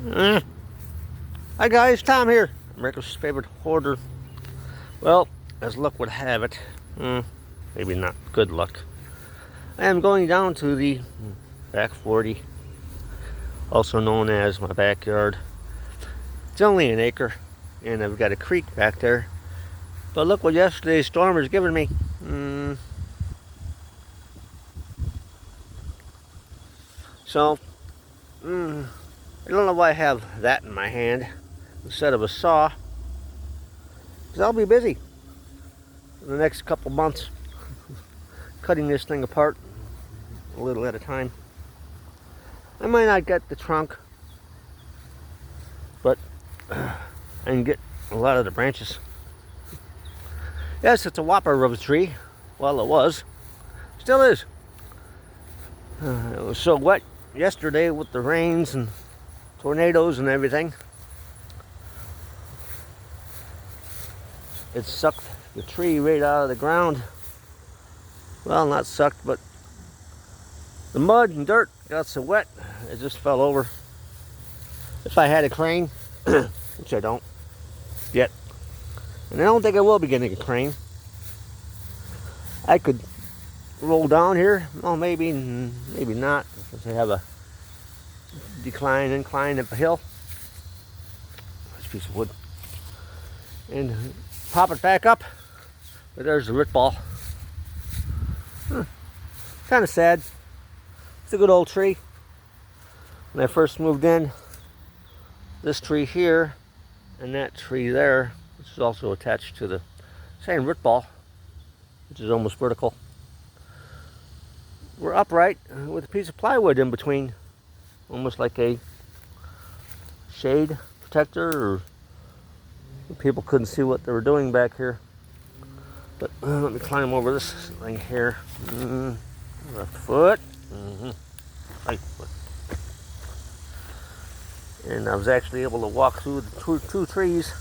Hi guys, Tom here, America's favorite hoarder. Well, as luck would have it, maybe not good luck, I am going down to the back 40, also known as my backyard. It's only an acre, and I've got a creek back there. But look what yesterday's storm has given me. So, I don't know why I have that in my hand instead of a saw, because I'll be busy in the next couple months cutting this thing apart a little at a time. I might not get the trunk, but I can get a lot of the branches. Yes, it's a whopper of a tree. Well, it was. Still is. It was so wet yesterday with the rains and tornadoes and everything. It sucked the tree right out of the ground. Well, not sucked, but the mud and dirt got so wet, it just fell over. If I had a crane, which I don't yet, and I don't think I will be getting a crane, I could roll down here. Well, maybe not, because I have a incline up a hill. Nice piece of wood. And pop it back up. But there's the root ball. Kind of sad. It's a good old tree. When I first moved in, this tree here and that tree there, which is also attached to the same root ball, which is almost vertical, were upright with a piece of plywood in between, almost like a shade protector, or people couldn't see what they were doing back here. But let me climb over this thing here. Left foot, right foot. And I was actually able to walk through the two trees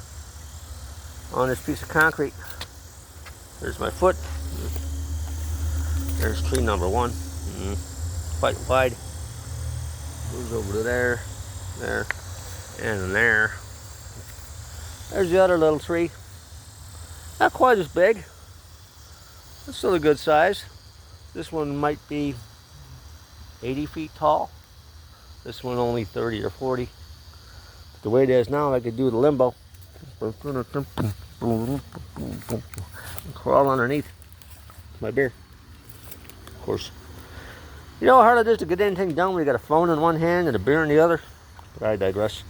on this piece of concrete. There's my foot. There's tree number one. Quite wide. Moves over to there, and there. There's the other little tree. Not quite as big. It's still a good size. This one might be 80 feet tall. This one only 30 or 40. But the way it is now, I could do the limbo. Crawl underneath my beer. Of course. You know how hard it is to get anything done when you got a phone in one hand and a beer in the other? But I digress.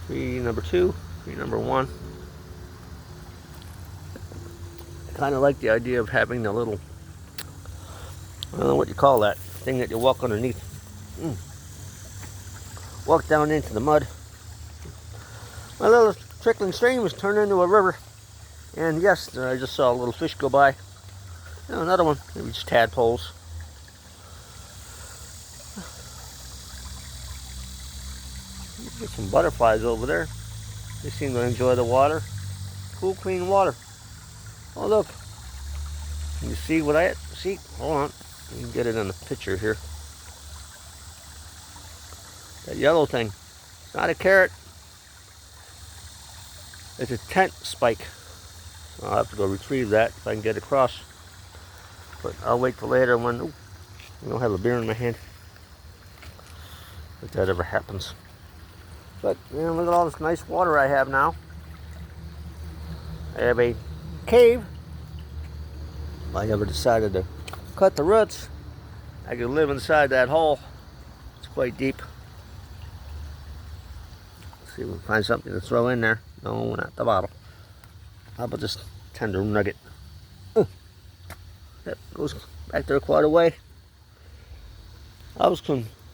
Tree number two, tree number one. I kind of like the idea of having the little, I don't know what you call that, thing that you walk underneath. Walk down into the mud. My little trickling stream was turned into a river. And yes, I just saw a little fish go by. Another one, maybe just tadpoles. There's some butterflies over there. They seem to enjoy the water. Cool, clean water. Oh, look. Can you see what I see? Hold on. You can get it in the picture here. That yellow thing. It's not a carrot. It's a tent spike. I'll have to go retrieve that if I can get across. But I'll wait till later when I don't have a beer in my hand. If that ever happens. But look at all this nice water I have now. I have a cave. If I ever decided to cut the roots, I could live inside that hole. It's quite deep. Let's see if we can find something to throw in there. No, not the bottle. How about this tender nugget? That goes back there quite a way. I was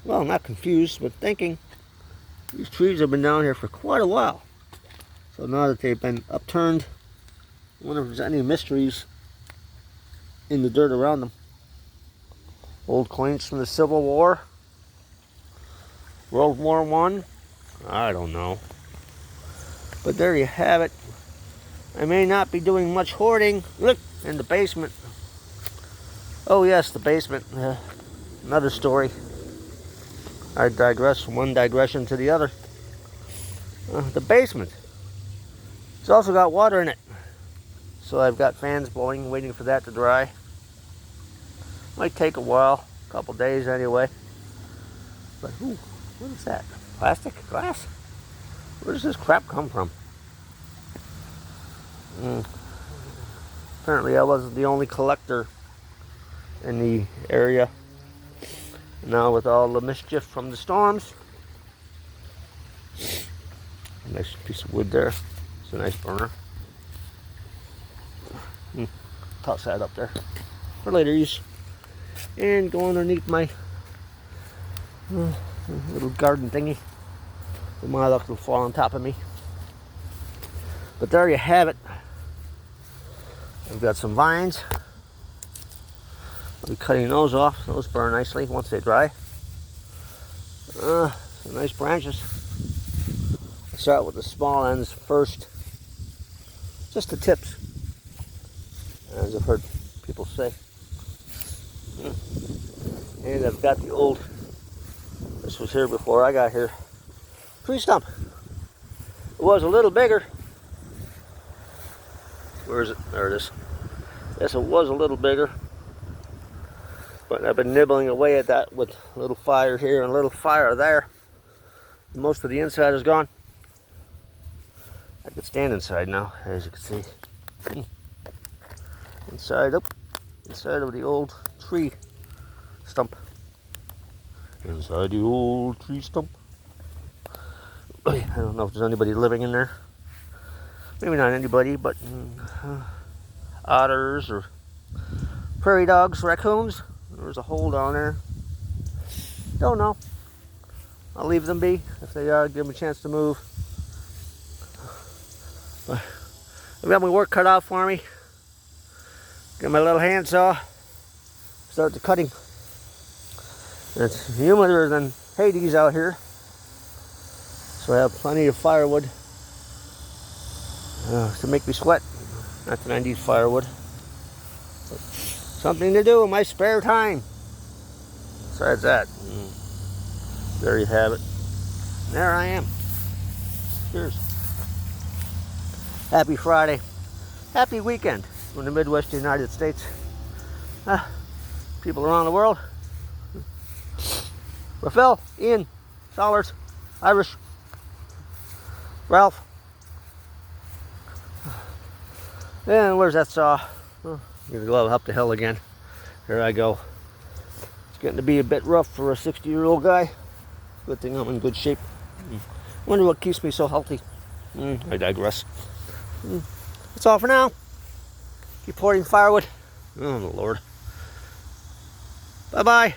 not confused, but thinking these trees have been down here for quite a while. So now that they've been upturned, I wonder if there's any mysteries in the dirt around them. Old coins from the Civil War, World War I don't know. But there you have it. I may not be doing much hoarding. Look, in the basement. Oh yes, the basement. Another story. I digress from one digression to the other. The basement. It's also got water in it. So I've got fans blowing, waiting for that to dry. Might take a while, a couple days anyway. But ooh, what is that? Plastic? Glass? Where does this crap come from? Apparently I wasn't the only collector in the area. Now with all the mischief from the storms. Nice piece of wood there. It's a nice burner. Toss that up there for later use. And go underneath my little garden thingy. With my luck, it'll fall on top of me. But there you have it. I've got some vines. I'll be cutting those off. Those burn nicely once they dry. Some nice branches. I start with the small ends first. Just the tips, as I've heard people say. And I've got the old, this was here before I got here, tree stump. It was a little bigger. Where is it? There it is. Yes, it was a little bigger. But I've been nibbling away at that with a little fire here and a little fire there. Most of the inside is gone. I could stand inside now, as you can see. Inside of the old tree stump. Inside the old tree stump. I don't know if there's anybody living in there. Maybe not anybody, but otters or prairie dogs, raccoons. There's a hole down there. Don't know. I'll leave them be. If they are, give them a chance to move. I've got my work cut out for me. Get my little handsaw. Start the cutting. It's humider than Hades out here. So I have plenty of firewood to make me sweat. Not that I need firewood. But something to do in my spare time. Besides that, there you have it. There I am. Cheers. Happy Friday. Happy weekend from the Midwest United States. People around the world. Rafael, Ian, Solers, Irish, Ralph. And where's that saw? Oh, I'm gonna go up the hill again. Here I go. It's getting to be a bit rough for a 60-year-old guy. Good thing I'm in good shape. Wonder what keeps me so healthy. I digress. That's all for now. Keep hoarding firewood. Oh, Lord. Bye-bye.